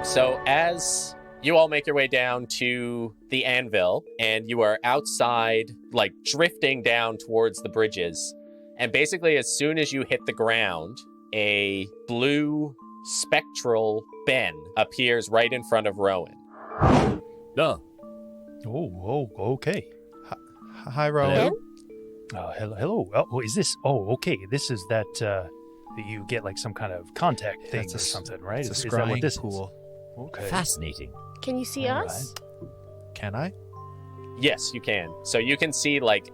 So as you all make your way down to the anvil, and you are outside, like drifting down towards the bridges, and basically as soon as you hit the ground, a blue spectral Ben appears right in front of Rowan. Oh, okay. Hi, Rowan. Hello. Oh, is this? Oh, okay. This is that you get like some kind of contact thing or something, right? It's a is that what scrying this pool. is? Okay. Fascinating. Can you see All us? Can I? Yes, you can. So you can see like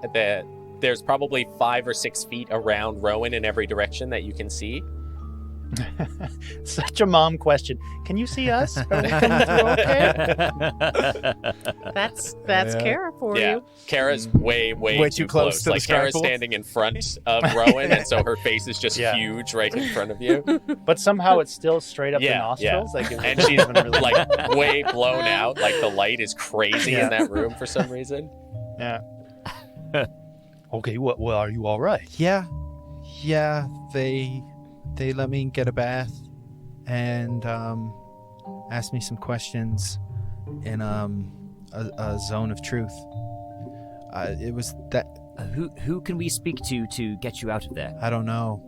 there's probably 5 or 6 feet around Rowan in every direction that you can see. Such a mom question. Can you see us? Are we coming through okay? That's Kara for Yeah, you. Kara's way too close. to Like the Kara's sky pool. standing in front of Rowan, and so her face is just huge right in front of you. But somehow it's still straight up the Yeah, nostrils. Like, And she's like way blown out. Like the light is crazy in that room for some reason. Yeah. Okay. Well, are you all right? Yeah. They let me get a bath and asked me some questions in a zone of truth. It was that Who can we speak to get you out of there? I don't know.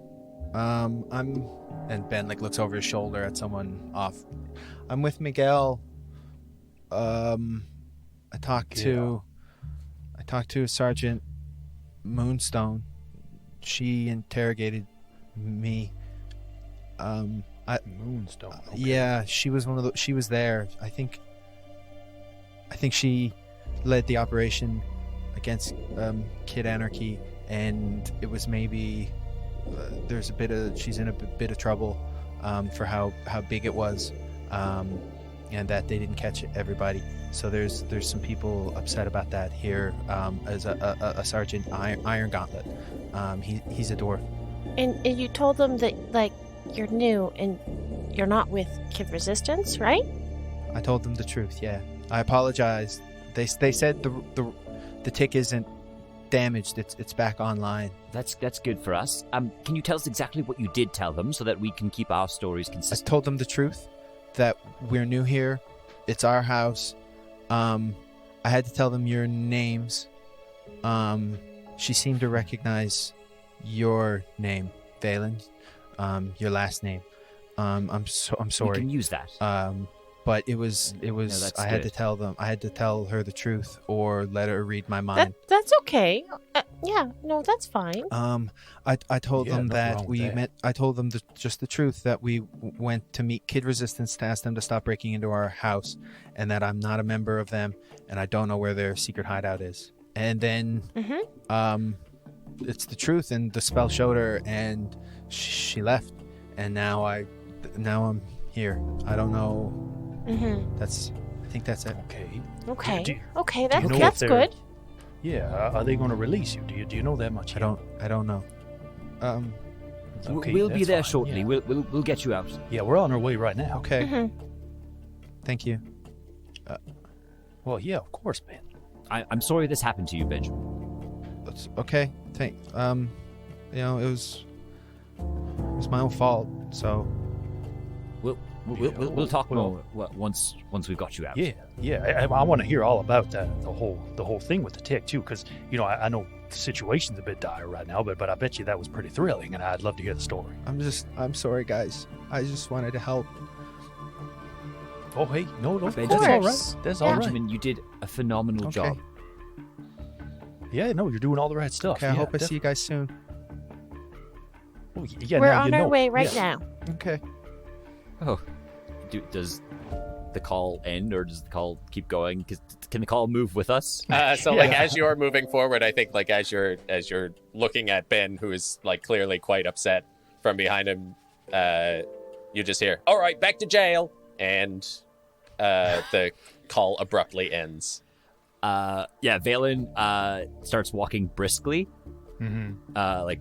And Ben like looks over his shoulder at someone off. I'm with Miguel. I talked to Sergeant Moonstone. She interrogated me. Moonstone. Okay. Yeah, she was she was there. I think she led the operation against Kid Anarchy, and it was maybe she's in a bit of trouble for how big it was, and that they didn't catch everybody. So there's some people upset about that here. As a Sergeant Iron Gauntlet, he's a dwarf. And you told them that like you're new and you're not with Kid Resistance, right? I told them the truth. Yeah, I apologize. They said the tick isn't damaged. It's back online. That's good for us. Can you tell us exactly what you did tell them so that we can keep our stories I consistent? told them the truth, that we're new here. It's our house. I had to tell them your names. She seemed to recognize your name, Valen. Your last name. I'm sorry. We can use that. But it was. that's I had good. to tell them. I had to tell her the truth, or let her read my mind. That's okay. Yeah, no, that's fine. I told them nothing that wrong with that. I told them just the truth, that we went to meet Kid Resistance to ask them to stop breaking into our house, and that I'm not a member of them, and I don't know where their secret hideout is. And then, it's the truth, and the spell showed her, and she left, and now I'm here. I don't know. I think that's it. Okay. Okay. Do That's you know if that's they're- good. Yeah. Are they going to release you? Do you know that much? I don't know. Okay, we'll be that's there fine, shortly. yeah. We'll get you out. Yeah, we're on our way right now. Okay. Thank you. Well, yeah, of course, man. I'm sorry this happened to you, Benjamin. That's okay. It was my own fault. So We'll talk more once we've got you out. Yeah. I want to hear all about that, the whole thing with the tick too, because I know the situation's a bit dire right now, but I bet you that was pretty thrilling, and I'd love to hear the story. I'm sorry, guys. I just wanted to help. Oh, hey, no, Of that's all course. right. That's all right. Benjamin, you did a phenomenal Okay. job. Yeah, no, you're doing all the right stuff. Okay, I hope I see you guys soon. Oh, yeah, We're now on you our know. way right Yeah. now. Okay. Oh, does the call end or does the call keep going? Can the call move with us? So like as you're moving forward, I think like as you're looking at Ben, who is like clearly quite upset from behind him, you just hear, "All right, back to jail," and the call abruptly ends. Valen starts walking briskly, Mm-hmm. like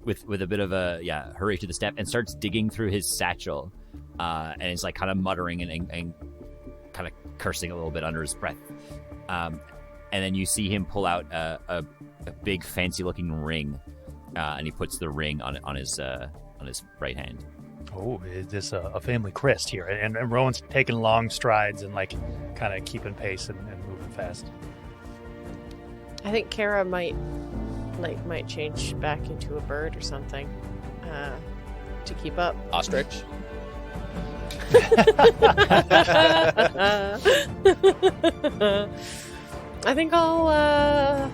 with a bit of a hurry to the step, and starts digging through his satchel, and it's like kind of muttering and kind of cursing a little bit under his breath. And then you see him pull out a big fancy looking ring, and he puts the ring on his right hand. Oh, is this a family crest here? And Rowan's taking long strides and like kind of keeping pace and moving fast. I think Kara might change back into a bird or something to keep up. Ostrich. I think I'll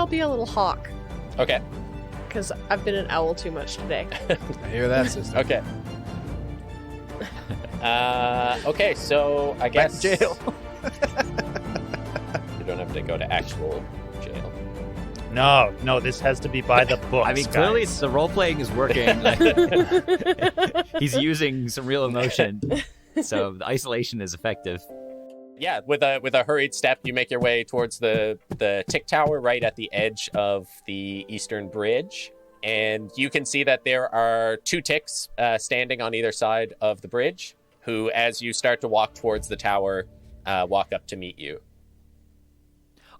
be a little hawk Okay. because I've been an owl too much today. I hear that, sister. Okay. Okay, so I Back guess to jail. You don't have to go to actual jail. No, this has to be by the book. I mean, clearly the role playing is working. He's using some real emotion, so the isolation is effective. Yeah, with a hurried step, you make your way towards the tick tower right at the edge of the eastern bridge, and you can see that there are 2 ticks standing on either side of the bridge, who, as you start to walk towards the tower, walk up to meet you.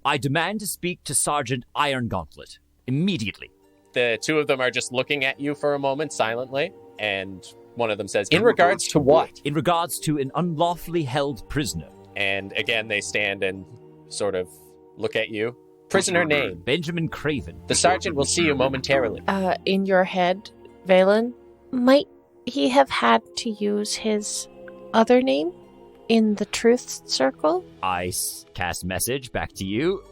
I demand to speak to Sergeant Iron Gauntlet immediately. The 2 of them are just looking at you for a moment silently, and one of them says, "In regards to what?" In regards to an unlawfully held prisoner. And again, they stand and sort of look at you. Prisoner name. Benjamin Craven. The sergeant will see you momentarily. In your head, Valen, might he have had to use his other name in the truth circle? I cast message back to you.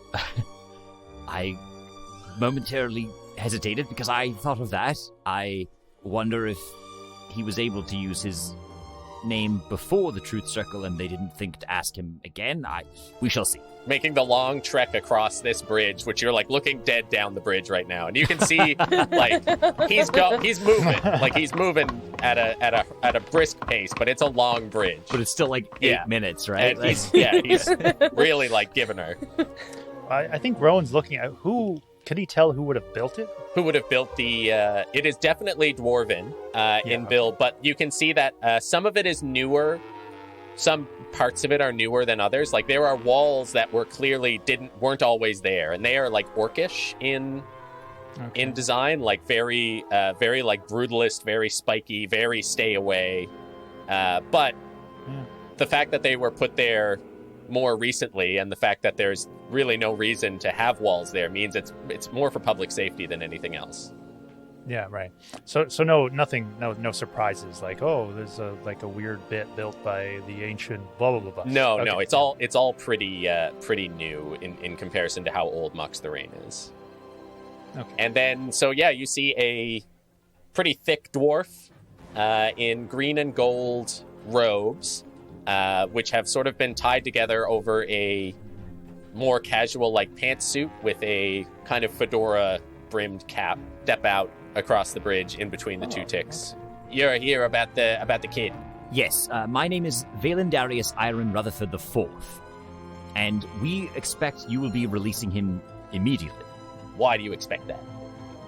I momentarily hesitated because I thought of that. I wonder if he was able to use his name before the truth circle and they didn't think to ask him again. We shall see. Making the long trek across this bridge, which you're like looking dead down the bridge right now, and you can see like he's moving, like he's moving at a brisk pace, but it's a long bridge. But it's still like 8 minutes, right? And he's really like giving her. I think Rowan's looking at who. Can he tell who would have built it? Who would have built the... it is definitely Dwarven in build, but you can see that some of it is newer. Some parts of it are newer than others. Like, there are walls that were clearly weren't always there, and they are, like, orcish in design. Like, very like, brutalist, very spiky, very stay away. But the fact that they were put there more recently, and the fact that there's really no reason to have walls there means it's more for public safety than anything else. Yeah, right. So no surprises like, oh, there's a weird bit built by the ancient blah blah blah. No, it's all pretty new in comparison to how old Mux the Rain is. Okay. And then you see a pretty thick dwarf in green and gold robes, which have sort of been tied together over a more casual like pantsuit with a kind of fedora brimmed cap, step out across the bridge in between the 2 ticks. You're here about the kid. Yes, my name is Valen Darius Iron Rutherford IV, and we expect you will be releasing him immediately. Why do you expect that?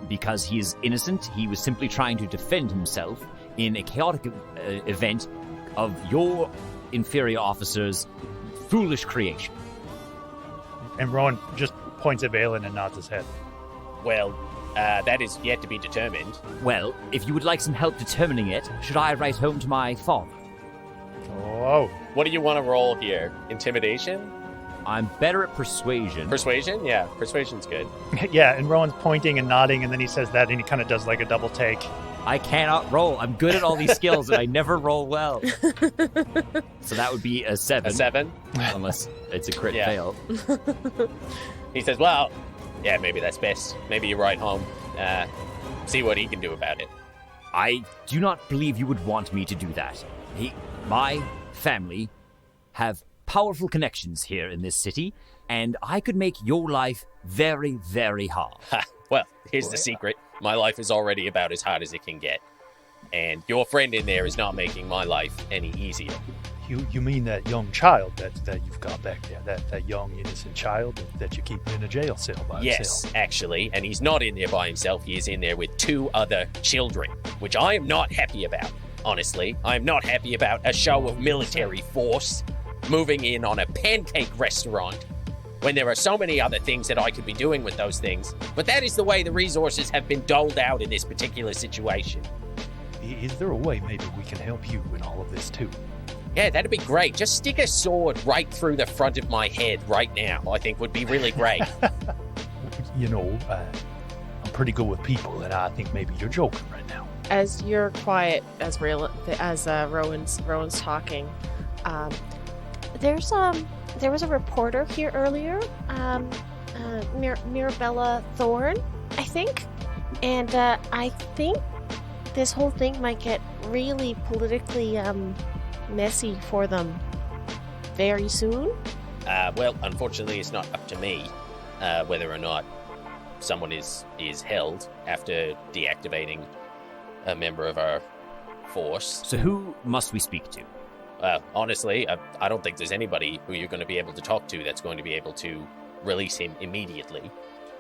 Because he is innocent. He was simply trying to defend himself in a chaotic event of your inferior officer's foolish creation. And Rowan just points at Valen and nods his head. Well, that is yet to be determined. Well, if you would like some help determining it, should I write home to my father? Oh. What do you want to roll here? Intimidation? I'm better at persuasion. Persuasion? Yeah, persuasion's good. Yeah, and Rowan's pointing and nodding, and then he says that, and he kind of does like a double take. I cannot roll. I'm good at all these skills, and I never roll well. So that would be a 7. A 7? Unless it's a crit fail. He says, well, yeah, maybe that's best. Maybe you ride home, see what he can do about it. I do not believe you would want me to do that. My family have powerful connections here in this city, and I could make your life very, very hard. Well, here's the secret. My life is already about as hard as it can get. And your friend in there is not making my life any easier. You mean that young child that you've got back there, that young innocent child that you keep in a jail cell by himself? Yes, actually, and he's not in there by himself. He is in there with 2 other children, which I am not happy about, honestly. I am not happy about a show of military force moving in on a pancake restaurant when there are so many other things that I could be doing with those things. But that is the way the resources have been doled out in this particular situation. is there a way maybe we can help you in all of this too? Yeah, that'd be great. Just stick a sword right through the front of my head right now, I think would be really great. You know, I'm pretty good with people, and I think maybe you're joking right now. As you're quiet, as Rowan's talking, there was a reporter here earlier, Mirabella Thorne, I think, and I think this whole thing might get really politically messy for them very soon. Well, unfortunately, it's not up to me whether or not someone is held after deactivating a member of our force. So who must we speak to? Honestly, I don't think there's anybody who you're going to be able to talk to that's going to be able to release him immediately.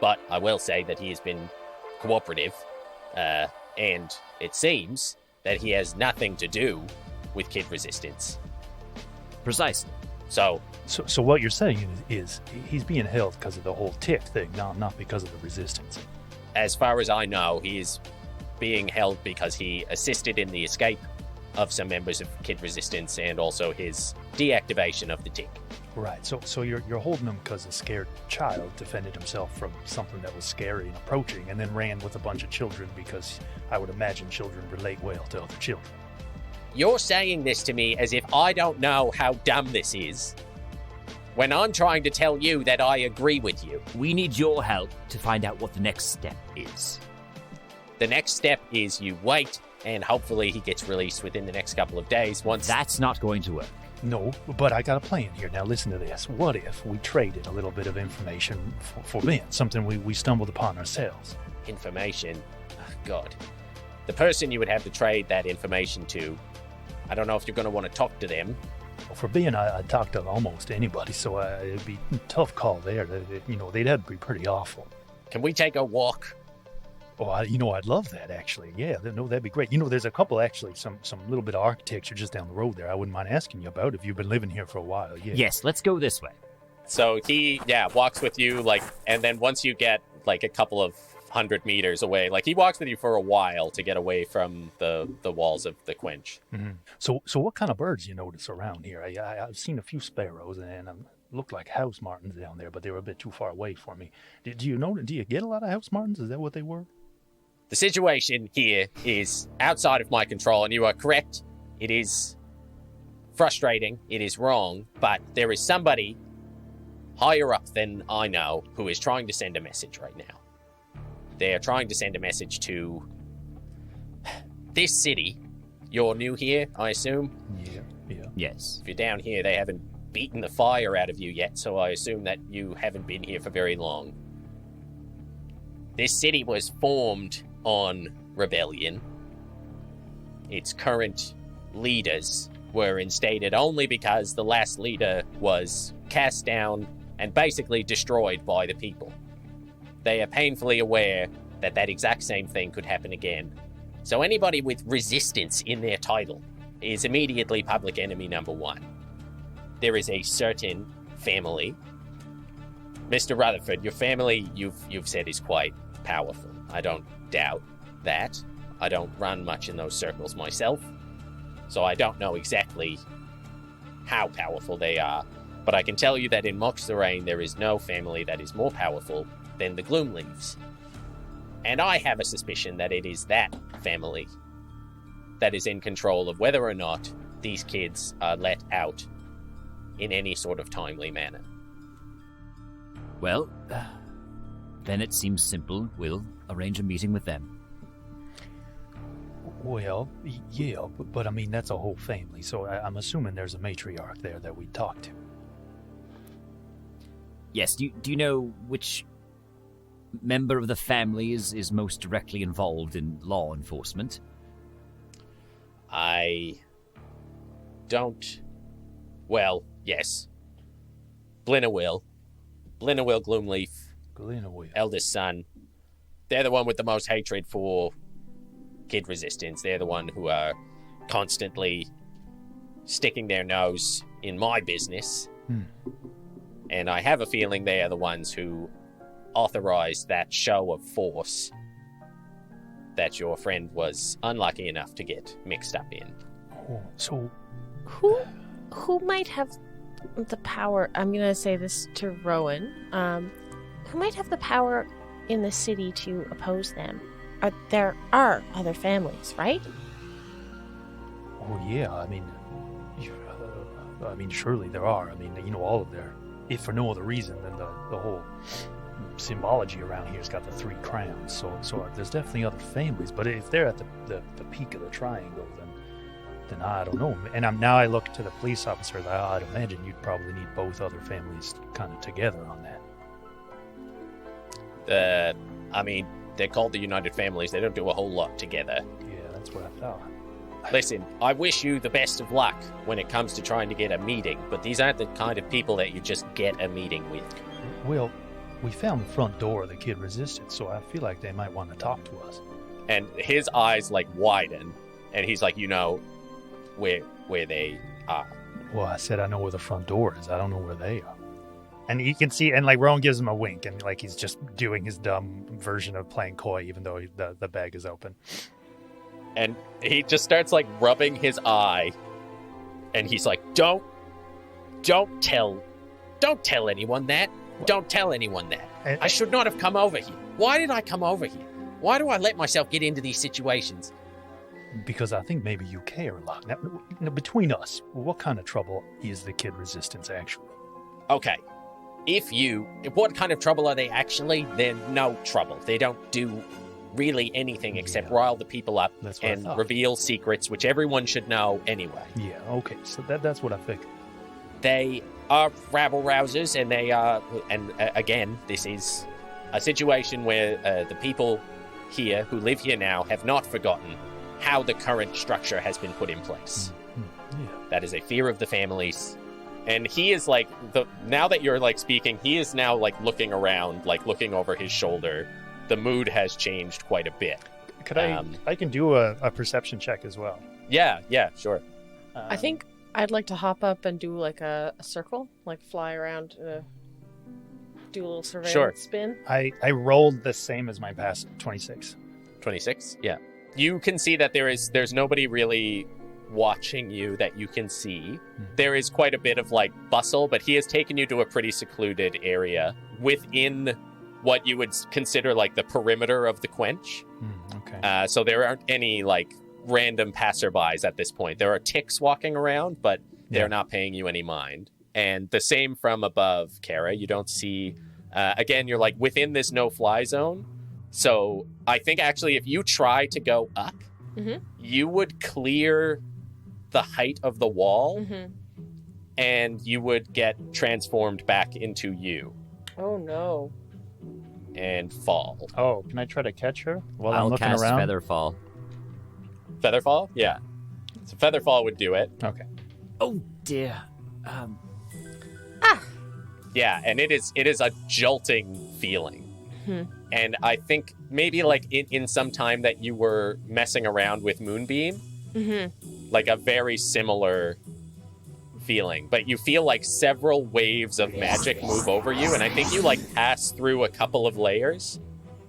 But I will say that he has been cooperative, and it seems that he has nothing to do with Kid Resistance. Precisely. So what you're saying is he's being held because of the whole tick thing, not because of the resistance. as far as I know, he is being held because he assisted in the escape of some members of Kid Resistance and also his deactivation of the tick. Right. So you're holding him because a scared child defended himself from something that was scary and approaching, and then ran with a bunch of children because I would imagine children relate well to other children. You're saying this to me as if I don't know how dumb this is, when I'm trying to tell you that I agree with you. We need your help to find out what the next step is. The next step is you wait, and hopefully he gets released within the next couple of days. Once That's not going to work. No, but I got a plan here. Now listen to this. What if we traded a little bit of information for Ben, something we stumbled upon ourselves? information, oh God, the person you would have to trade that information to, I don't know if you're going to want to talk to them. Well, for Ben, I'd talk to almost anybody, so it'd be a tough call there. They'd have to be pretty awful. Can we take a walk? Oh, I'd love that, actually. Yeah, that'd be great. There's a couple, actually, some little bit of architecture just down the road there I wouldn't mind asking you about if you've been living here for a while. Yeah. Yes, let's go this way. So he, walks with you, and then once you get, a couple of 100 meters away, he walks with you for a while to get away from the walls of the quench. Mm-hmm. So what kind of birds do you notice around here? I've seen a few sparrows, and looked like house martins down there, but they were a bit too far away for me. Do you get a lot of house martins? Is that what they were? The situation here is outside of my control, and you are correct. It is frustrating. It is wrong, but there is somebody higher up than I know who is trying to send a message right now. They are trying to send a message to this city. You're new here, I assume? Yeah. Yes. If you're down here, they haven't beaten the fire out of you yet, so I assume that you haven't been here for very long. This city was formed on rebellion. Its current leaders were instated only because the last leader was cast down and basically destroyed by the people. They are painfully aware that that exact same thing could happen again. So anybody with resistance in their title is immediately public enemy number one. There is a certain family. Mr. Rutherford, your family, you've said, is quite powerful. I don't doubt that. I don't run much in those circles myself, so I don't know exactly how powerful they are, but I can tell you that in Moxlarain there is no family that is more powerful than the Gloomleaves. And I have a suspicion that it is that family that is in control of whether or not these kids are let out in any sort of timely manner. Well, then it seems simple. We'll arrange a meeting with them. Well, yeah, but I mean, that's a whole family, so I'm assuming there's a matriarch there that we talk to. Yes, do you know which member of the family is most directly involved in law enforcement? I don't... Well, yes. Blinnerwill Gloomleaf. Glenaway. Eldest son. They're the one with the most hatred for Kid Resistance. They're the one who are constantly sticking their nose in my business. And I have a feeling they are the ones who authorized that show of force that your friend was unlucky enough to get mixed up in. Oh, so Who might have the power? I'm gonna say this to Rowan. Who might have the power in the city to oppose them? There are other families, right? oh yeah, I mean, surely there are. I mean, all of their, if for no other reason than the whole symbology around here's got the 3 crowns. So there's definitely other families. But if they're at the peak of the triangle, then I don't know. And I look to the police officers. I'd imagine you'd probably need both other families kind of together on that. They're called the United Families. They don't do a whole lot together. Yeah, that's what I thought. Listen, I wish you the best of luck when it comes to trying to get a meeting, but these aren't the kind of people that you just get a meeting with. Well, we found the front door the kid resisted, so I feel like they might want to talk to us. And his eyes widen, and he's like, where they are. Well, I said I know where the front door is. I don't know where they are. And you can see, and Rowan gives him a wink, and he's just doing his dumb version of playing coy, even though the bag is open. And he just starts rubbing his eye, and he's like, don't tell anyone that. Don't tell anyone that. I should not have come over here. Why did I come over here? Why do I let myself get into these situations? Because I think maybe you care a lot. Now, between us, what kind of trouble is the kid resistance actually? Okay. What kind of trouble are they actually? They're no trouble. They don't do really anything except rile the people up and reveal secrets, which everyone should know anyway. Yeah, okay. So that's what I figured. They are rabble rousers, and they are, and again, this is a situation where the people here who live here now have not forgotten how the current structure has been put in place. Yeah. That is a fear of the families. And he is now that you're speaking, he is now looking around, looking over his shoulder. The mood has changed quite a bit. Could I can do a perception check as well. Yeah, sure. I think I'd like to hop up and do a circle, fly around, do a little surveillance spin. I rolled the same as my past 26. 26? Yeah. You can see that there's nobody really watching you that you can see. There is quite a bit of bustle, but he has taken you to a pretty secluded area within what you would consider the perimeter of the quench. Okay. So there aren't any random passerbys at this point. There are ticks walking around, but they're not paying you any mind. And the same from above, Kara. You don't see. Again, you're within this no-fly zone. So I think actually, if you try to go up, you would clear the height of the wall, and you would get transformed back into you. Oh no! And fall. Oh, can I try to catch her while I'm I'll looking cast around? Featherfall. Featherfall? Yeah. So Featherfall would do it. Okay. Oh dear. Yeah, and it is a jolting feeling. And I think maybe in some time that you were messing around with Moonbeam, a very similar feeling. But you feel several waves of magic move over you, and I think you pass through a couple of layers,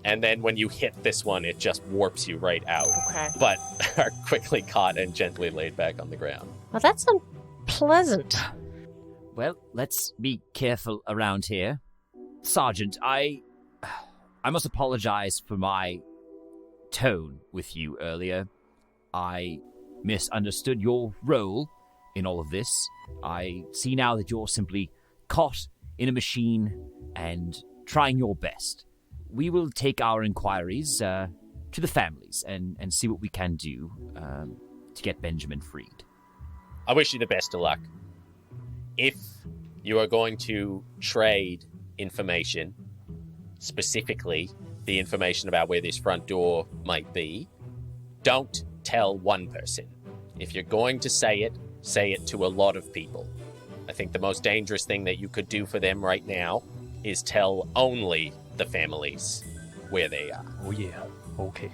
and then when you hit this one, it just warps you right out. Okay. But are quickly caught and gently laid back on the ground. Well, that's unpleasant. Well, let's be careful around here. Sergeant, I must apologize for my tone with you earlier. I misunderstood your role in all of this. I see now that you're simply caught in a machine and trying your best. We will take our inquiries to the families and see what we can do to get Benjamin freed. I wish you the best of luck. If you are going to trade information, specifically the information about where this front door might be, don't tell one person. If you're going to say it to a lot of people. I think the most dangerous thing that you could do for them right now is tell only the families where they are. Oh, yeah. Okay.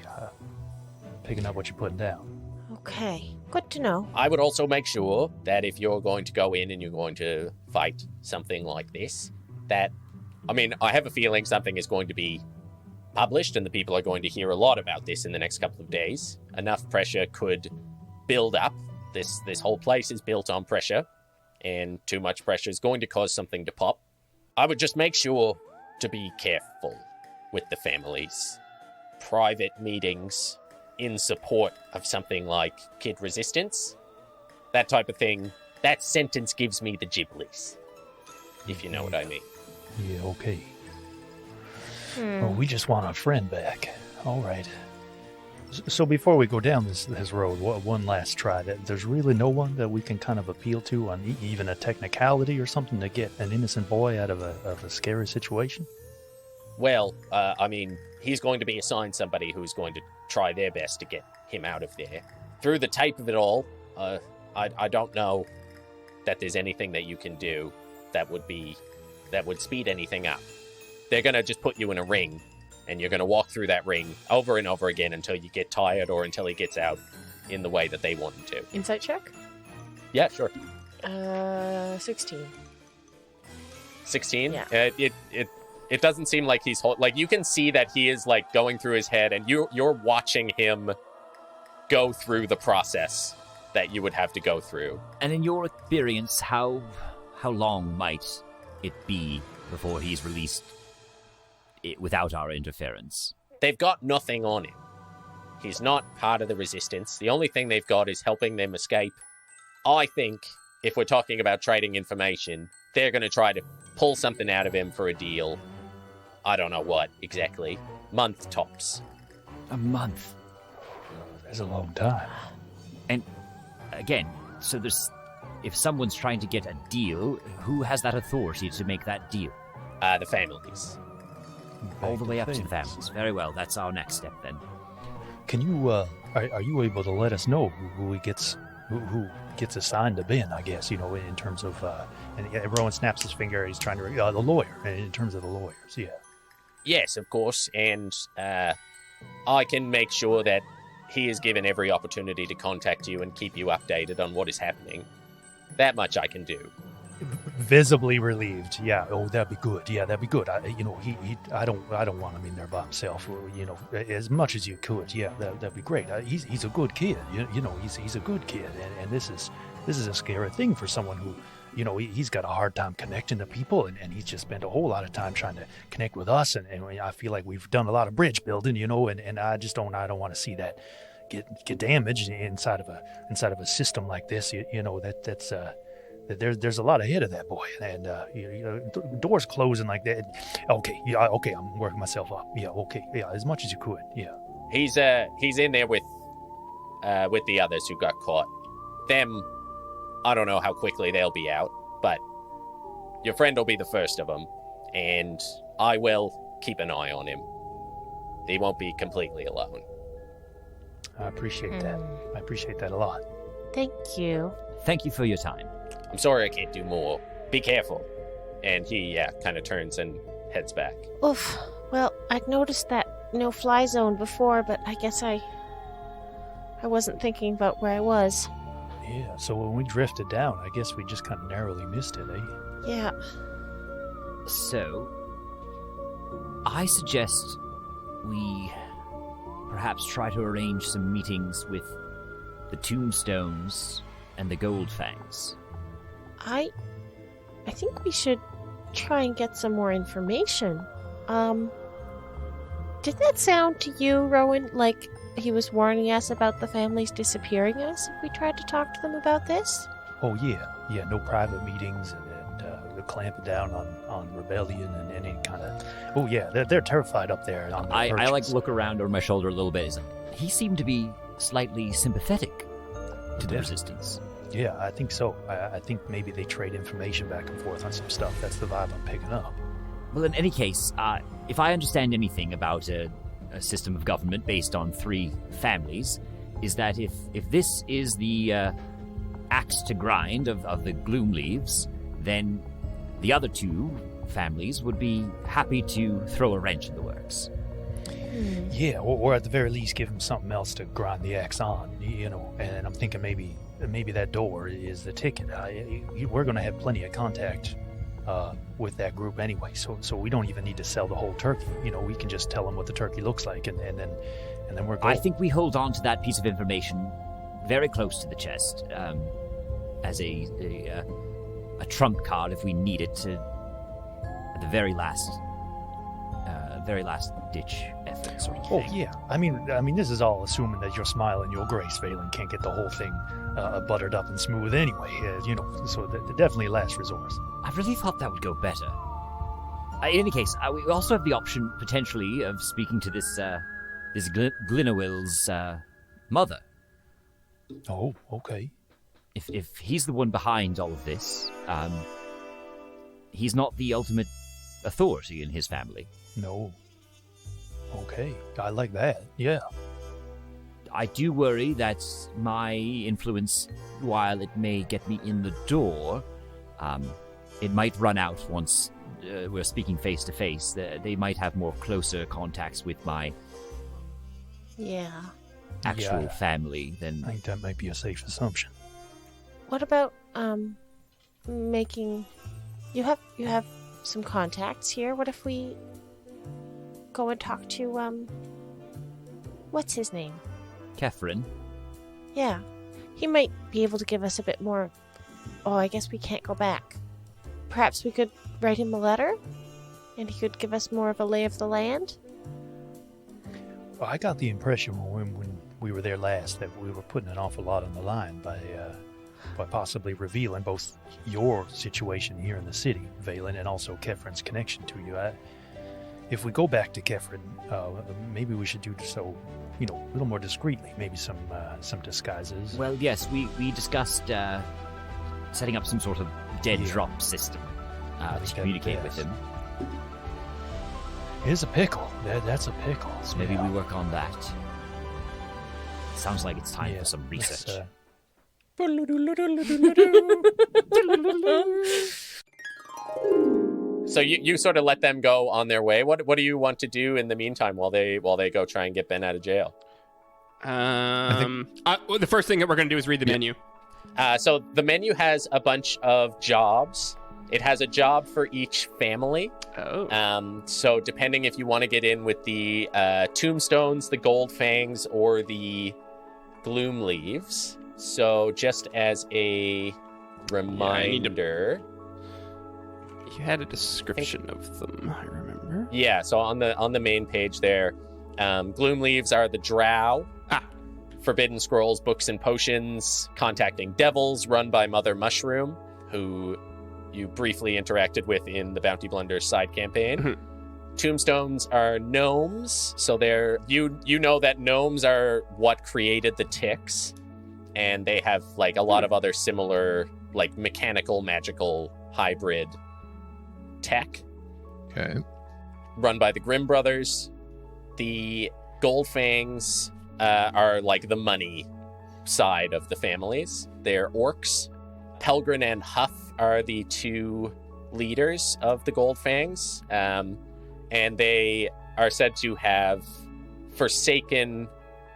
Picking up what you're putting down. Okay, good to know. I would also make sure that if you're going to go in and you're going to fight something like this, I have a feeling something is going to be published, and the people are going to hear a lot about this in the next couple of days. Enough pressure could build up. This whole place is built on pressure, and too much pressure is going to cause something to pop. I would just make sure to be careful with the families. Private meetings in support of something like kid resistance, that type of thing, that sentence gives me the giblies, if you know what I mean. Yeah, okay. Well, we just want our friend back. All right. So before we go down this road, one last try. There's really no one that we can kind of appeal to on even a technicality or something to get an innocent boy out of a scary situation? Well, I mean, he's going to be assigned somebody who's going to try their best to get him out of there. Through the tape of it all, I don't know that there's anything that you can do that would speed anything up. They're going to just put you in a ring, and you're going to walk through that ring over and over again until you get tired or until he gets out in the way that they want him to. Insight check? Yeah, sure. 16. 16? Yeah. It doesn't seem like he's... Like, you can see that he is, like, going through his head, and you're watching him go through the process that you would have to go through. And in your experience, how long might it be before he's released without our interference? They've got nothing on him. He's not part of the resistance. The only thing they've got is helping them escape. I think, if we're talking about trading information, they're going to try to pull something out of him for a deal. I don't know what, exactly. Month tops. A month? That's a long time. And, again, so if someone's trying to get a deal, who has that authority to make that deal? The families. All the way up to the families. Very well, that's our next step then. Can you, are you able to let us know who gets assigned to Ben, I guess, in terms of, and Rowan snaps his finger, he's trying to, the lawyer, in terms of the lawyers, yeah. Yes, of course, and I can make sure that he is given every opportunity to contact you and keep you updated on what is happening. That much I can do. Visibly relieved. Yeah. Oh, that'd be good. Yeah, that'd be good. I don't want him in there by himself. As much as you could. Yeah, that'd be great. He's a good kid. He's a good kid, and this is a scary thing for someone who, he's got a hard time connecting to people, and he's just spent a whole lot of time trying to connect with us, and I feel like we've done a lot of bridge building, and I don't want to see that get damaged inside of a system like this. There's a lot ahead of that boy, and doors closing like that. Okay, I'm working myself up. Yeah, okay, yeah, as much as you could. Yeah. He's in there with the others who got caught. Them, I don't know how quickly they'll be out, but your friend will be the first of them, and I will keep an eye on him. He won't be completely alone. I appreciate that. I appreciate that a lot. Thank you. Thank you for your time. I'm sorry I can't do more. Be careful. And he, kind of turns and heads back. Oof. Well, I'd noticed that no-fly zone before, but I guess I wasn't thinking about where I was. Yeah, so when we drifted down, I guess we just kind of narrowly missed it, eh? Yeah. So, I suggest we perhaps try to arrange some meetings with the Tombstones and the Gold Fangs. I think we should try and get some more information. Did that sound to you, Rowan, like he was warning us about the families disappearing us if we tried to talk to them about this? Oh, yeah, no private meetings and the clamping down on rebellion and any kind of... Oh, yeah, they're terrified up there. On the I look around over my shoulder a little bit. He seemed to be slightly sympathetic to the resistance. Yeah, I think so. I think maybe they trade information back and forth on some stuff. That's the vibe I'm picking up. Well, in any case, if I understand anything about a system of government based on 3 families, is that if this is the axe to grind of the Gloomleaves, then the other 2 families would be happy to throw a wrench in the works. Yeah, or at the very least give them something else to grind the axe on, and I'm thinking maybe that door is the ticket. We're going to have plenty of contact with that group anyway. So we don't even need to sell the whole turkey. We can just tell them what the turkey looks like, and then we're good. I think we hold on to that piece of information very close to the chest, as a trump card if we need it to at the very last ditch effort sort of Oh thing. yeah, I mean, this is all assuming that your smile and your grace, Valen, can't get the whole thing buttered up and smooth anyway. So definitely a last resource. I really thought that would go better. In any case, we also have the option potentially of speaking to this Glinowill's mother. Oh, okay. If he's the one behind all of this, he's not the ultimate authority in his family. No. Okay, I like that. Yeah. I do worry that my influence, while it may get me in the door, it might run out once we're speaking face to face. They might have more closer contacts with my actual family than. I think that might be a safe assumption. What about making? You have some contacts here. What if we go and talk to what's his name? Kefren. Yeah, he might be able to give us a bit more. Oh, I guess we can't go back. Perhaps we could write him a letter, and he could give us more of a lay of the land. Well, I got the impression when we were there last that we were putting an awful lot on the line by possibly revealing both your situation here in the city, Valen, and also Kefren's connection to you. If we go back to Kefren, maybe we should do so, a little more discreetly. Maybe some disguises. Well, yes, we discussed setting up some sort of dead drop system to communicate with him. Here's a pickle. That's a pickle. So maybe we work on that. Sounds like it's time for some research. So you sort of let them go on their way. What do you want to do in the meantime while they go try and get Ben out of jail? The first thing that we're going to do is read the menu. So the menu has a bunch of jobs. It has a job for each family. Oh. So depending if you want to get in with the tombstones, the gold fangs, or the gloom leaves. So just as a reminder, You had a description of them, I remember. Yeah. So on the main page there, gloom leaves are the drow. Forbidden scrolls, books, and potions. Contacting devils, run by Mother Mushroom, who you briefly interacted with in the Bounty Blunder's side campaign. Mm-hmm. Tombstones are gnomes, so they're you know that gnomes are what created the ticks, and they have like a lot of other similar like mechanical, magical hybrid tech. Okay. Run by the Grimm brothers. The Goldfangs are like the money side of the families. They're orcs. Pelgrin and Huff are the two leaders of the Goldfangs, and they are said to have forsaken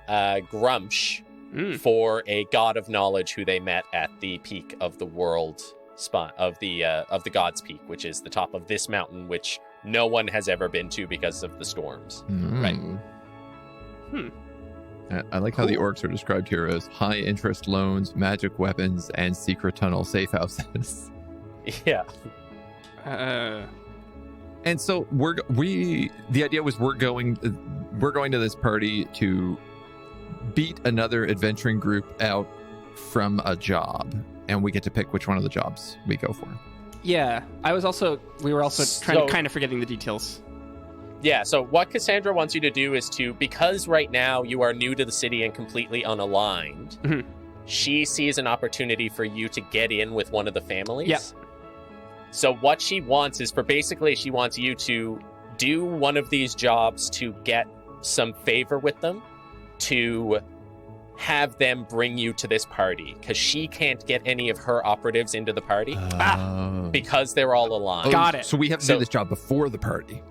Grumsh for a god of knowledge who they met at the peak of the world spot of the God's Peak, which is the top of this mountain, which no one has ever been to because of the storms. Right. I like how the orcs are described here as high interest loans, magic weapons, and secret tunnel safe houses. Yeah. And so the idea was we're going to this party to beat another adventuring group out from a job, and we get to pick which one of the jobs we go for. Yeah, we were also trying to kind of forgetting the details. Yeah, so what Cassandra wants you to do is because right now you are new to the city and completely unaligned, she sees an opportunity for you to get in with one of the families. Yeah. So what she wants is she wants you to do one of these jobs to get some favor with them, to have them bring you to this party, because she can't get any of her operatives into the party because they're all aligned. Got it. So we have to do this job before the party.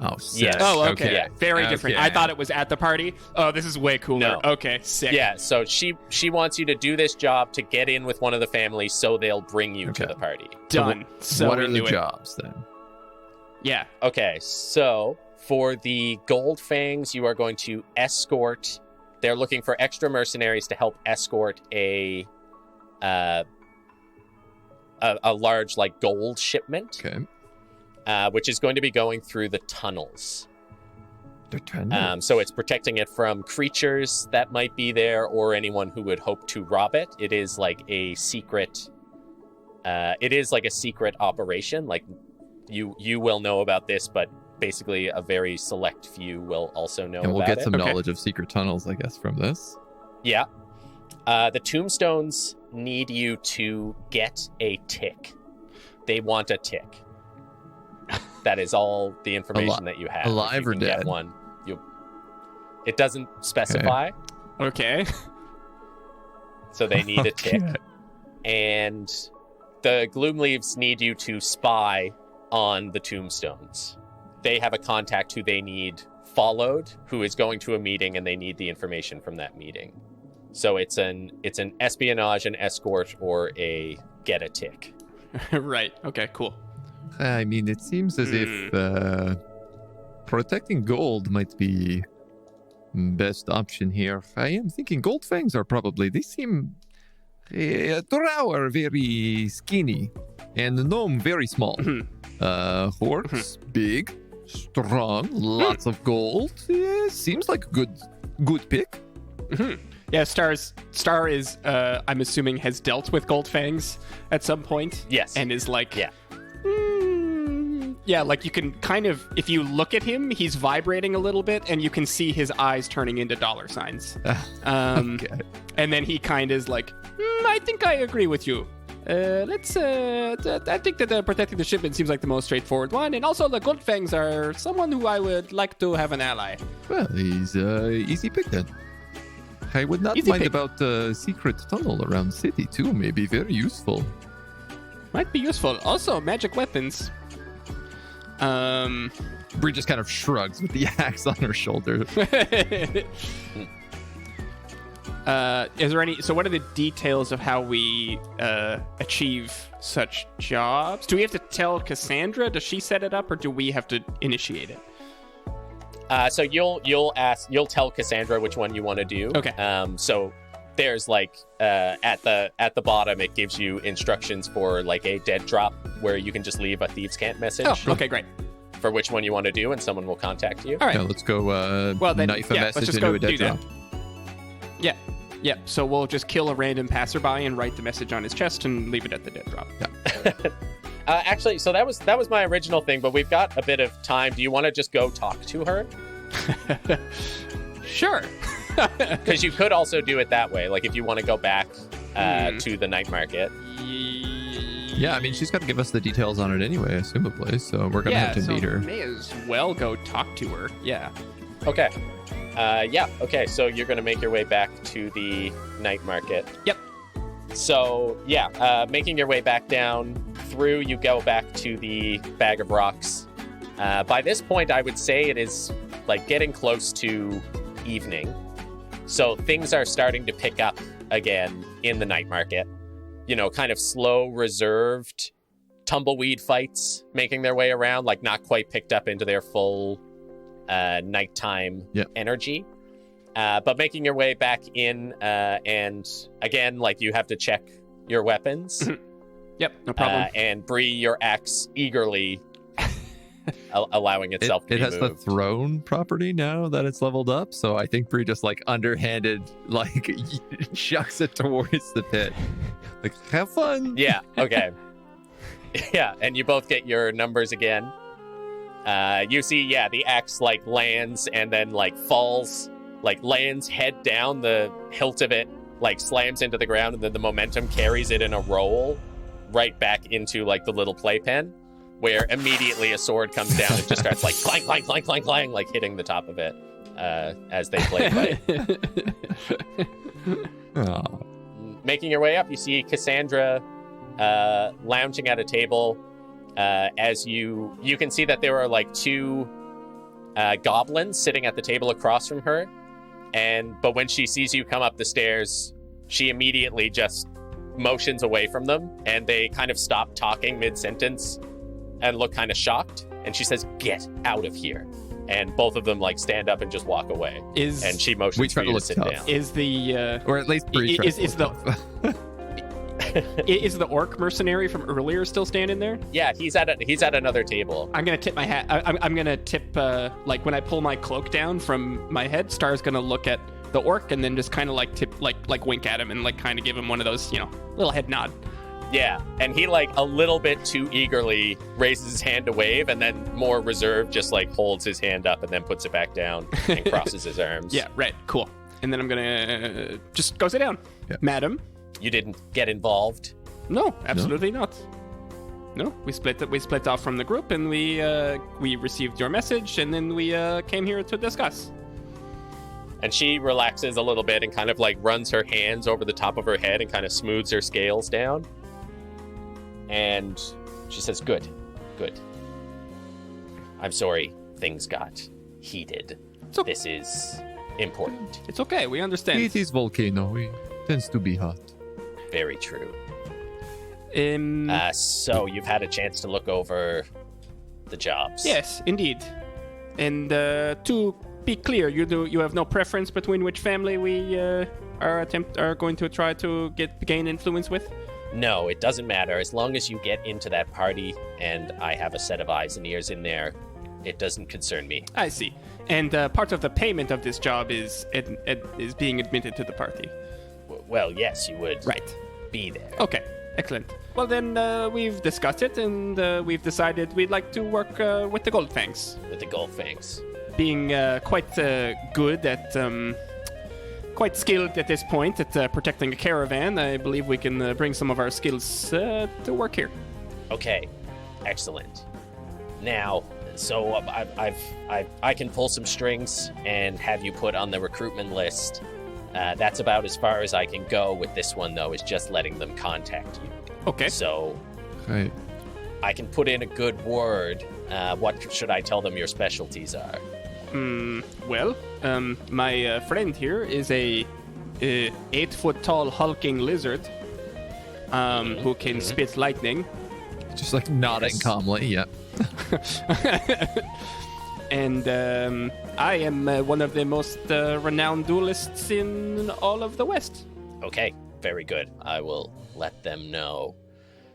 Oh, sick. Yes. Oh, okay. Yeah. Very different. I Okay. thought it was at the party. Oh, this is way cooler. No. Okay, sick. Yeah, so she wants you to do this job to get in with one of the families so they'll bring you to Okay. the party. Done. So what are the into it. jobs then? Yeah. Okay, so for the Gold Fangs, you are going to escort. They're looking for extra mercenaries to help escort a large like gold shipment, Okay. which is going to be going through the tunnels. The tunnel. So it's protecting it from creatures that might be there or anyone who would hope to rob it. It is like a secret. It is like a secret operation. Like you will know about this, but basically a very select few will also know and we'll about get it. some Okay. knowledge of secret tunnels, I guess, from this. Yeah. The tombstones need you to get a tick. They want a tick. That is all the information that you have. alive If you or can get dead? one. It doesn't specify, Okay. so they need a tick. Okay. And the Gloomleaves need you to spy on the tombstones. They have a contact who they need followed, who is going to a meeting, and they need the information from that meeting. So it's an espionage, an escort, or a get a tick. Right. Okay, cool. I mean, it seems as if protecting gold might be best option here. I am thinking gold fangs are probably, they seem, drow are very skinny, and the gnome very small. Horse, big, strong, lots of gold. Seems like a good pick. Yeah, Star is, I'm assuming, has dealt with Gold Fangs at some point. Yes. And is like, Yeah. Yeah, like you can kind of, if you look at him, he's vibrating a little bit, and you can see his eyes turning into dollar signs. Okay. And then he kind of is like, I think I agree with you. I think that protecting the shipment seems like the most straightforward one, and also the Gold Fangs are someone who I would like to have an ally. Well, he's easy pick then. I would not Easy mind pick. about the secret tunnel around city too. Maybe very useful. Might be useful. Also, magic weapons. Bree just kind of shrugs with the axe on her shoulder. Is there any? So, what are the details of how we achieve such jobs? Do we have to tell Cassandra? Does she set it up, or do we have to initiate it? So you'll tell Cassandra which one you want to do. Okay. So there's like at the bottom it gives you instructions for like a dead drop where you can just leave a thieves' cant message Oh, okay, great. for which one you want to do, and someone will contact you. All right. Yeah, let's go Well, then, knife a yeah, let's message just into go a dead do that. drop. Yeah. So we'll just kill a random passerby and write the message on his chest and leave it at the dead drop. Actually, so that was my original thing, but we've got a bit of time. Do you want to just go talk to her? Sure. Because you could also do it that way. Like if you want to go back to the night market. Yeah, I mean, she's got to give us the details on it anyway, assumably. So we're gonna have to so meet her. may as well go talk to her. Yeah. Okay. Yeah. Okay. So you're going to make your way back to the night market. Yep. So yeah, making your way back down through, you go back to the bag of rocks. By this point, I would say it is like getting close to evening. So things are starting to pick up again in the night market. You know, kind of slow, reserved tumbleweed fights making their way around, like not quite picked up into their full nighttime energy. But making your way back in, and again, like you have to check your weapons. Yep, no problem. And Bree, your axe eagerly allowing itself to It be has the moved. throne property now that it's leveled up, so I think Bree just like underhanded like chucks it towards the pit. Like, have fun. Yeah, okay. Yeah, and you both get your numbers again. You see, yeah, the axe like lands and then like falls, like lands head down, the hilt of it like slams into the ground, and then the momentum carries it in a roll right back into like the little playpen, where immediately a sword comes down and just starts like clang, clang, clang, clang, clang, like hitting the top of it as they play. Aw. Making your way up, you see Cassandra lounging at a table. As you can see that there are like two goblin sitting at the table across from her. But when she sees you come up the stairs, she immediately just motions away from them, and they kind of stop talking mid-sentence and look kind of shocked. And she says, "Get out of here." And both of them like stand up and just walk away. And she motions We try for to you look to sit tough. down. Is the Or at least Bree tries to is look the tough. is the orc mercenary from earlier still standing there? Yeah, he's at another table. I'm gonna tip my hat. I'm gonna tip like when I pull my cloak down from my head. Star's gonna look at the orc and then just kind of like tip like wink at him and like kind of give him one of those little head nod. Yeah, and he like a little bit too eagerly raises his hand to wave, and then more reserved just like holds his hand up and then puts it back down and crosses his arms. Yeah, right. Cool. And then I'm gonna just go sit down, Yeah. madam. You didn't get involved. No, absolutely not. No, we split off from the group, and we received your message, and then we came here to discuss. And she relaxes a little bit and kind of like runs her hands over the top of her head and kind of smooths her scales down. And she says, Good. I'm sorry things got heated. okay. This is important. It's okay. We understand. It is volcano. It tends to be hot. Very true. Um, So you've had a chance to look over the jobs. yes, indeed. And to be clear, you have no preference between which family we are going to try to gain influence with? No, it doesn't matter. As long as you get into that party and I have a set of eyes and ears in there, it doesn't concern me. I see. And part of the payment of this job is being admitted to the party. Well, yes, you would Right. be there. Okay. Excellent. Well, then we've discussed it, and we've decided we'd like to work with the Goldfangs. With the Goldfangs. Being quite good at, quite skilled at this point at protecting a caravan, I believe we can bring some of our skills to work here. Okay, excellent. Now, so I can pull some strings and have you put on the recruitment list. That's about as far as I can go with this one, though, is just letting them contact you. Okay. So Right. I can put in a good word. What should I tell them your specialties are? Well, my friend here is a 8-foot-tall hulking lizard who can spit lightning. Just like nodding Yes. calmly. Yeah. And I am one of the most renowned duelists in all of the West. Okay, very good. I will let them know.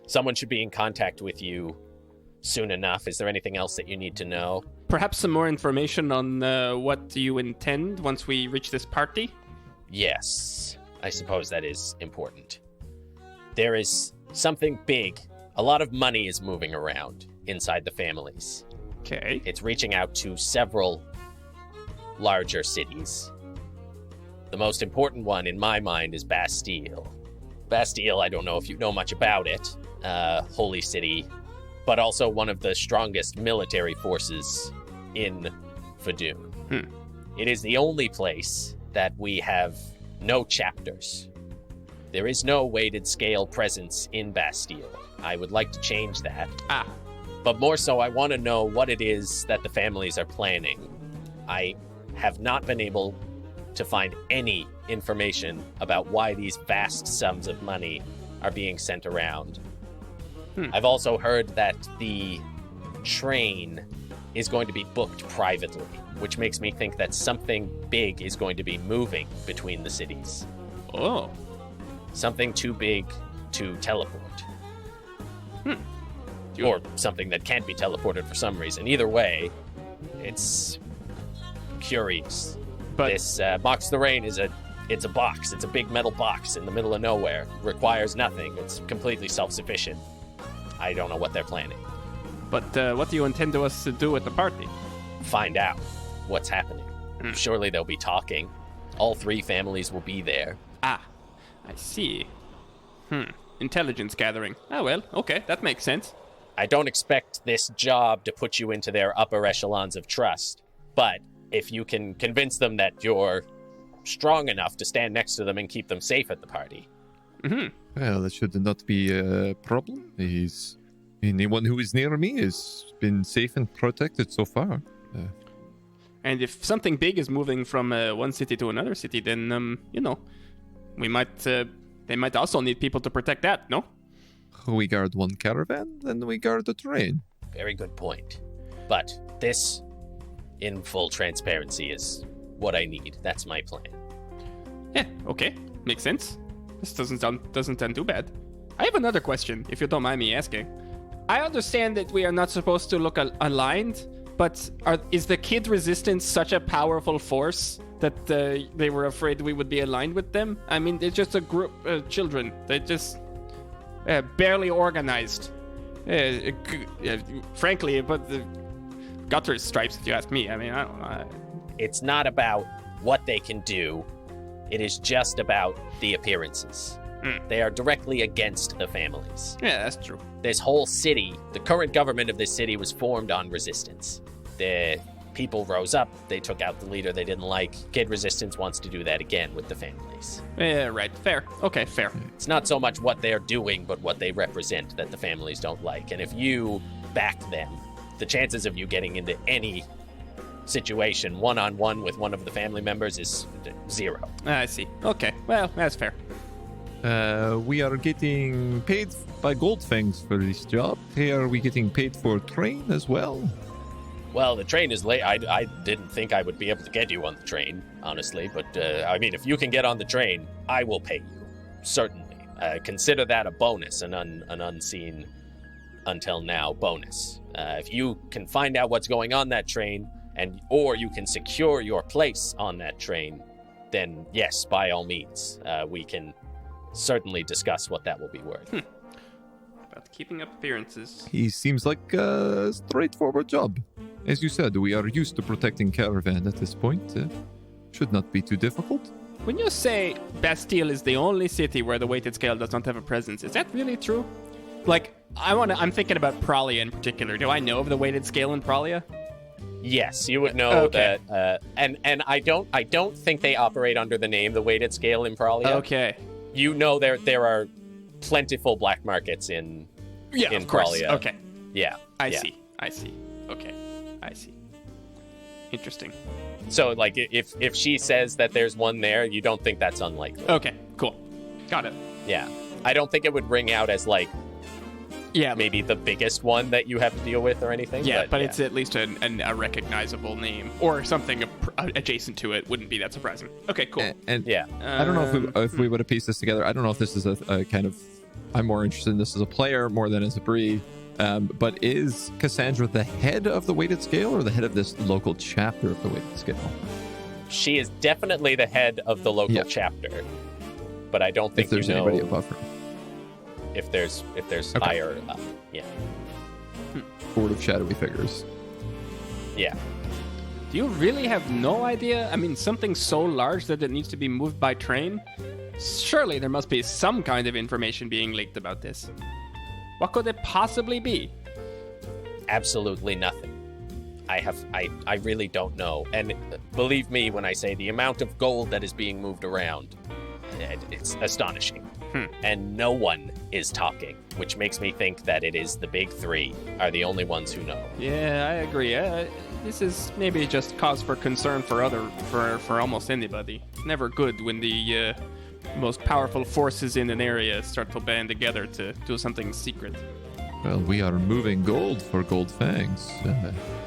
Someone should be in contact with you soon enough. Is there anything else that you need to know? Perhaps some more information on what you intend once we reach this party? Yes, I suppose that is important. There is something big. A lot of money is moving around inside the families. Okay. It's reaching out to several larger cities. The most important one in my mind is Bastille. Bastille, I don't know if you know much about it, holy city, but also one of the strongest military forces in Fadoon. It is the only place that we have no chapters. There is no weighted scale presence in Bastille. I would like to change that. But more so, I want to know what it is that the families are planning. I have not been able to find any information about why these vast sums of money are being sent around. I've also heard that the train is going to be booked privately, which makes me think that something big is going to be moving between the cities. Oh. Something too big to teleport. Or something that can't be teleported for some reason. Either way, it's curious. But This Box the Rain is it's a box. It's a big metal box in the middle of nowhere. Requires nothing. It's completely self-sufficient. I don't know what they're planning. But what do you intend to us to do at the party? Find out what's happening. Surely they'll be talking. All three families will be there. I see. Intelligence gathering. Ah, well, okay, that makes sense. I don't expect this job to put you into their upper echelons of trust, but if you can convince them that you're strong enough to stand next to them and keep them safe at the party. Well, that should not be a problem. Anyone who is near me has been safe and protected so far. And if something big is moving from one city to another city, then, we might, they might also need people to protect that, no? We guard one caravan, then we guard the train. Very good point. But this, in full transparency, is what I need. That's my plan. Yeah, okay. Makes sense. This doesn't sound too bad. I have another question, if you don't mind me asking. I understand that we are not supposed to look aligned, but is the kid resistance such a powerful force that they were afraid we would be aligned with them? I mean, they're just a group of children. They're just barely organized. Frankly, but the gutter stripes, if you ask me. I mean, I don't know. It's not about what they can do. It is just about the appearances. They are directly against the families. Yeah, that's true. This whole city, the current government of this city was formed on resistance. The people rose up, they took out the leader they didn't like. Kid Resistance wants to do that again with the families. Yeah, right. Fair. Okay, fair. It's not so much what they're doing, but what they represent that the families don't like. And if you back them, the chances of you getting into any situation one-on-one with one of the family members is 0. I see. Okay, well, that's fair. We are getting paid by Goldfangs for this job. Hey, are we getting paid for train as well? Well, the train is late. I didn't think I would be able to get you on the train, honestly. But, I mean, if you can get on the train, I will pay you. Certainly. Consider that a bonus, an unseen until now bonus. If you can find out what's going on that train, or you can secure your place on that train, then yes, by all means, we can certainly discuss what that will be worth. About keeping up appearances. He seems like a straightforward job. As you said, we are used to protecting caravan at this point. Should not be too difficult. When you say Bastille is the only city where the weighted scale does not have a presence, is that really true? Like, I'm thinking about Pralia in particular. Do I know of the weighted scale in Pralia? Yes, you would know Okay. that. And I don't think they operate under the name the weighted scale in Pralia. Okay. You know there are plentiful black markets in Of course. Pralia. Okay. Yeah. I yeah. see. Okay. I see. Interesting. So like if she says that there's one there, you don't think that's unlikely. Okay. Cool. Got it. Yeah. I don't think it would ring out as like Yeah. maybe the biggest one that you have to deal with or anything. Yeah, but it's at least a recognizable name or something adjacent to it. Wouldn't be that surprising. Okay, cool. And yeah. I don't know if we would have pieced this together. I don't know if this is a kind of. I'm more interested in this as a player more than as a Bree. But is Cassandra the head of the weighted scale or the head of this local chapter of the weighted scale? She is definitely the head of the local chapter, but I don't think if there's you know anybody above her. If there's Okay. higher up. Yeah. Board of shadowy figures. Yeah. Do you really have no idea? I mean, something so large that it needs to be moved by train? Surely there must be some kind of information being leaked about this. What could it possibly be? Absolutely nothing. I really don't know. And believe me when I say the amount of gold that is being moved around, it's astonishing. And no one is talking, which makes me think that it is the big 3 are the only ones who know. Yeah, I agree. This is maybe just cause for concern for almost anybody. It's never good when the most powerful forces in an area start to band together to do something secret. Well, we are moving gold for gold fangs.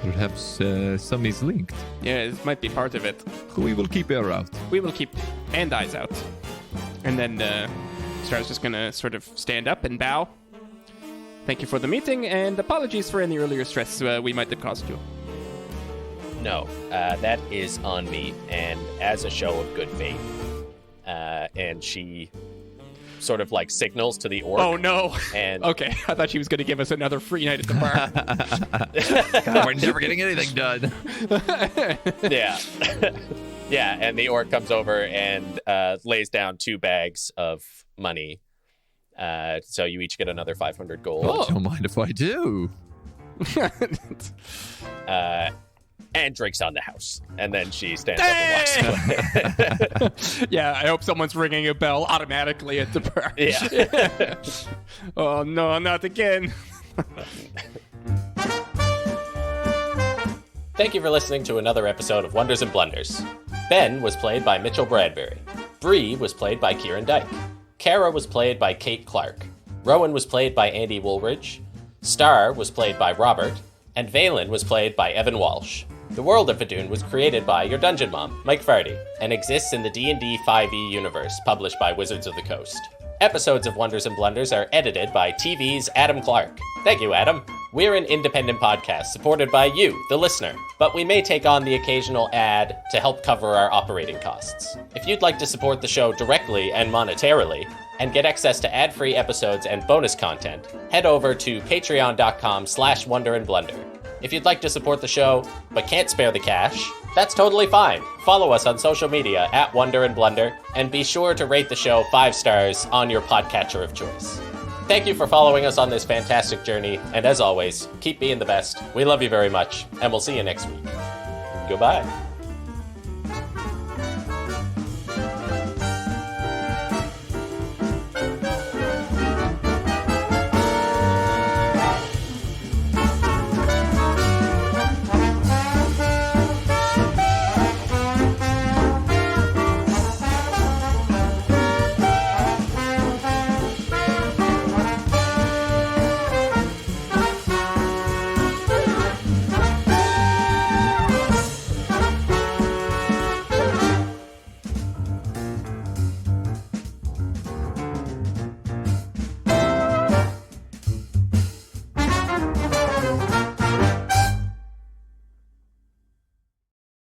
Perhaps some is linked. Yeah, this might be part of it. We will keep air out. We will keep eyes out. And then Star's just gonna sort of stand up and bow. Thank you for the meeting, and apologies for any earlier stress we might have caused you. No, that is on me, and as a show of good faith. And she sort of like signals to the orc. Oh no! And okay, I thought she was going to give us another free night at the bar. God, we're never getting anything done. Yeah. Yeah, and the orc comes over and lays down 2 bags of money. So you each get another 500 gold. Oh, don't mind if I do. And drinks on the house. And then she stands up and walks away. Yeah, I hope someone's ringing a bell automatically at the bar. Yeah. Oh no, not again. Thank you for listening to another episode of Wonders and Blunders. Ben was played by Mitchell Bradbury. Bree was played by Kieran Dyke. Kara was played by Kate Clark. Rowan was played by Andy Woolridge. Star was played by Robert. And Valen was played by Evan Walsh. The world of Fadoon was created by your dungeon mom, Mike Farty, and exists in the D&D 5e universe published by Wizards of the Coast. Episodes of Wonders and Blunders are edited by TV's Adam Clark. Thank you, Adam. We're an independent podcast supported by you, the listener, but we may take on the occasional ad to help cover our operating costs. If you'd like to support the show directly and monetarily, and get access to ad-free episodes and bonus content, head over to patreon.com/wonderandblunder. If you'd like to support the show, but can't spare the cash, that's totally fine. Follow us on social media at Wonder and Blunder, and be sure to rate the show 5 stars on your podcatcher of choice. Thank you for following us on this fantastic journey, and as always, keep being the best. We love you very much, and we'll see you next week. Goodbye.